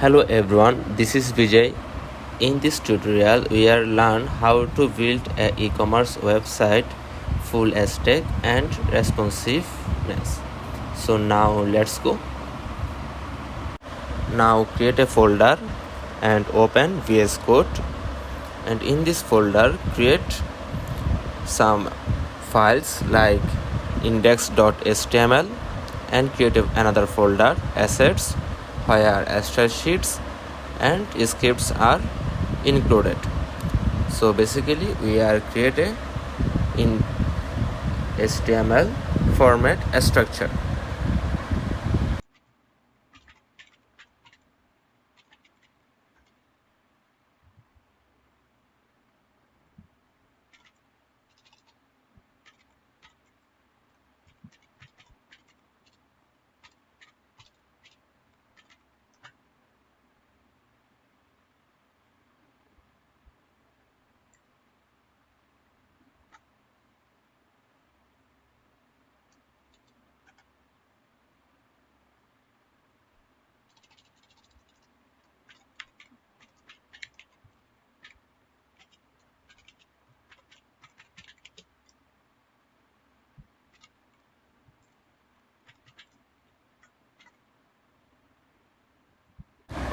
Hello everyone, this is Vijay. In this tutorial, we are learn how to build a e-commerce website full stack and responsiveness. So now let's go. Now create a folder and open VS Code, and in this folder create some files like index.html and create another folder assets where style sheets and scripts are included. So basically we are creating in HTML format a structure.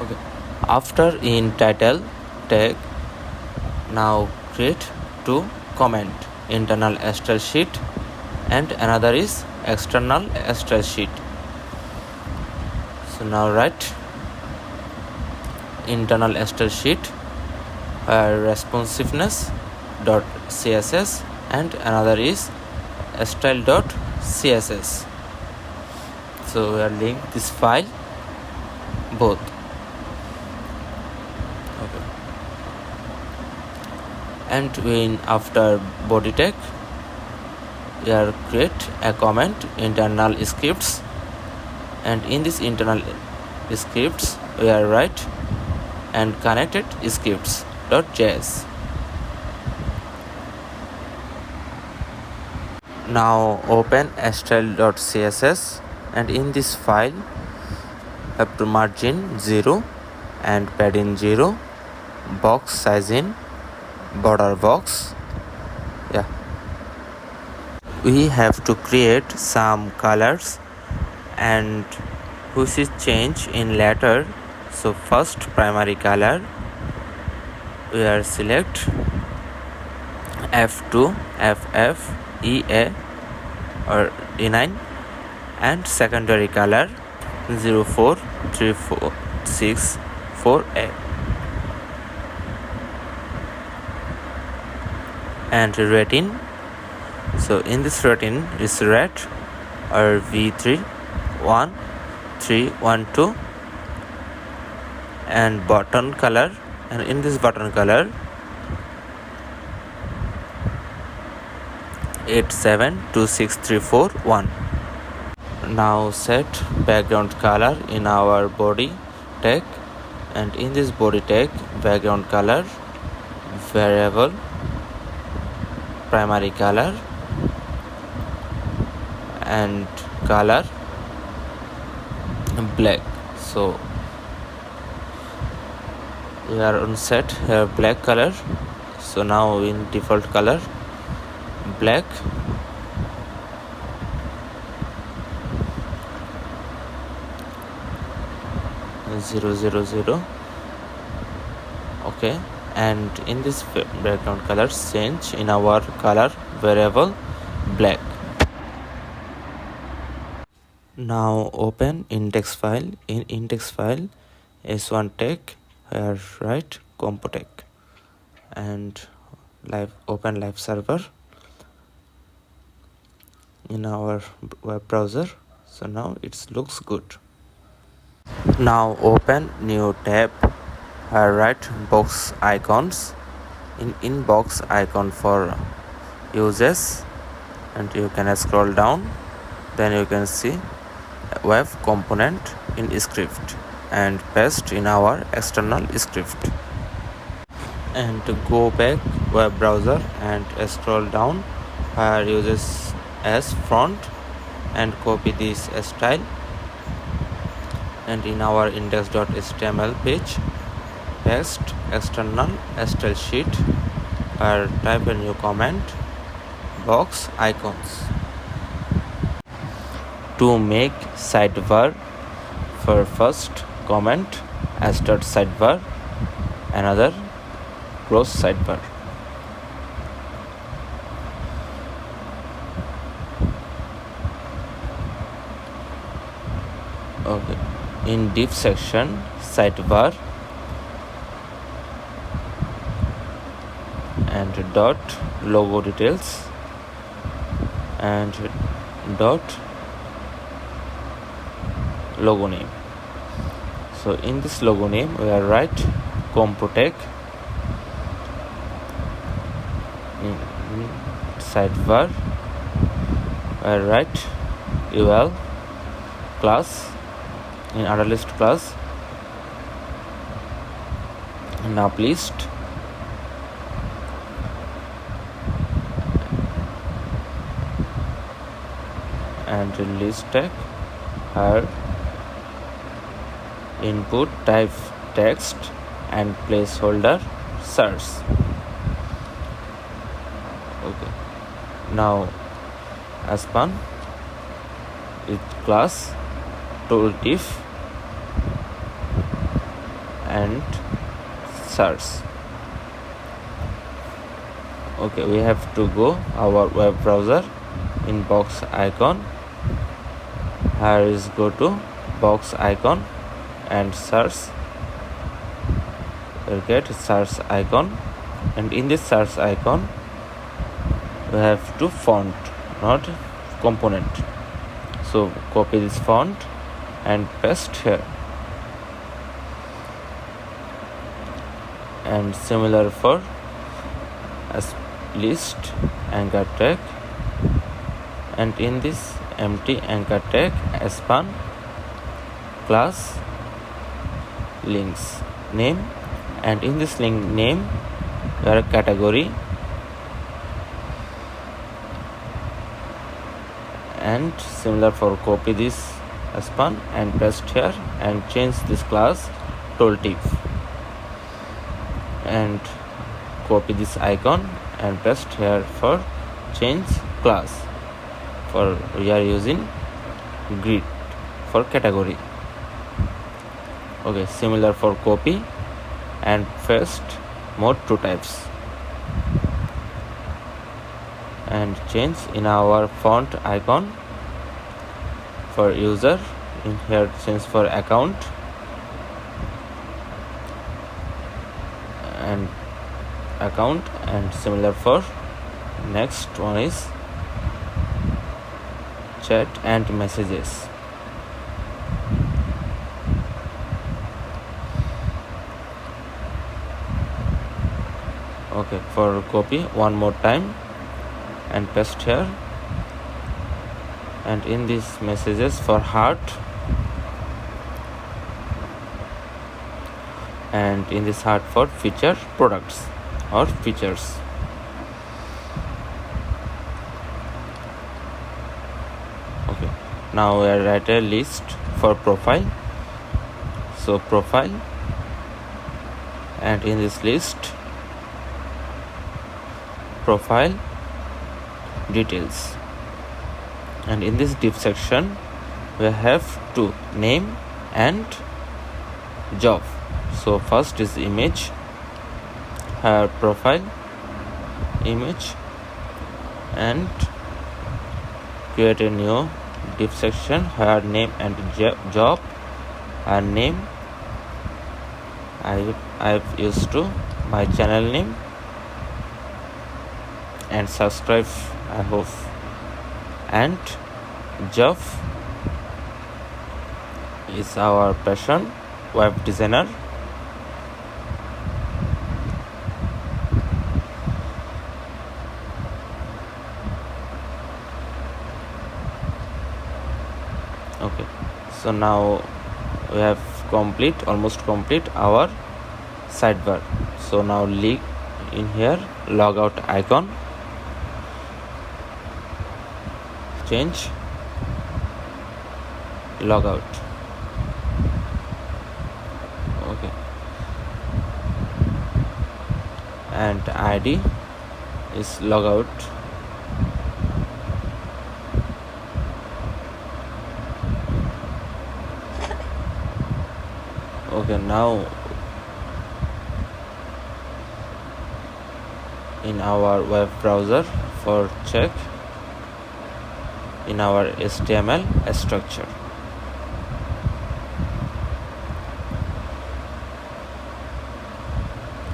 Okay. After in title tag, now create two comment, internal style sheet and another is external style sheet. So now write internal style sheet responsiveness dot css and another is style dot css. So we are link this file both. Okay. And when after body tag, we are create a comment internal scripts, and in this internal scripts we are write and connected scripts.js. Now open style.css, and in this file have to margin 0 and padding 0, box sizing border box. We have to create some colors and which is change in later. So first primary color we are select F2, FF, EA or E9, and secondary color 04346 and rating. So in this rating is red or V31312 and button color, and in this button color 8726341. Now set background color in our body tag, and in this body tag background color variable primary color and color black. So we are on set here black color. So now in default color black. Zero zero zero. Okay, and in this background color change in our color variable black. Now open index file. In index file s1 tag here write compo tag and open live server in our web browser. So now it looks good. Now open new tab, write box icons. In box icon for uses, and you can scroll down, then you can see web component in script and paste in our external script. And to go back web browser and scroll down where uses as front and copy this style and in our index.html page, paste external style sheet, or type a new comment, box icons. To make sidebar, for first comment start sidebar, another close sidebar. Okay, in div section, sidebar and dot logo details and dot logo name. So in this logo name we are write Computec sidebar, we are write UL class in other list class, now list, and list tag her input type text and placeholder search. Okay, now aspan with class tooltip and search. Okay, we have to go our web browser in box icon. Here is go to box icon and search. We'll get search icon, and in this search icon we have to font, not component. So copy this font and paste here, and similar for as list anchor tag, and in this empty anchor tag span class links name, and in this link name there are category, and similar for copy this span and paste here, and change this class tooltip, and copy this icon and paste here for change class, for we are using grid for category. Okay, similar for copy and paste more two types, and change in our font icon for user, in here change for account, and account, and similar for next one is chat and messages. Okay, for copy one more time and paste here, and in these messages for heart, and in this heart for feature products or features. Okay, now we are write a list for profile, so profile, and in this list profile details, and in this div section we have to name and job. So first is image, her profile image, and create a new div section, her name and job. Her name I've used to my channel name, and subscribe I hope, and job is our passion, web designer. Okay, so now we have almost complete our sidebar. So now in here logout icon, change logout, and ID is logout. Okay, now in our web browser for check in our HTML structure.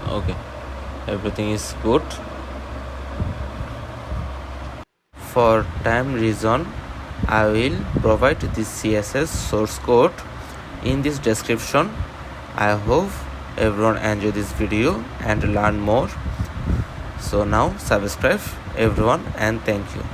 Okay, everything is good. For time reason, I will provide this CSS source code in this description. I hope everyone enjoy this video and learn more. So now subscribe everyone, and thank you.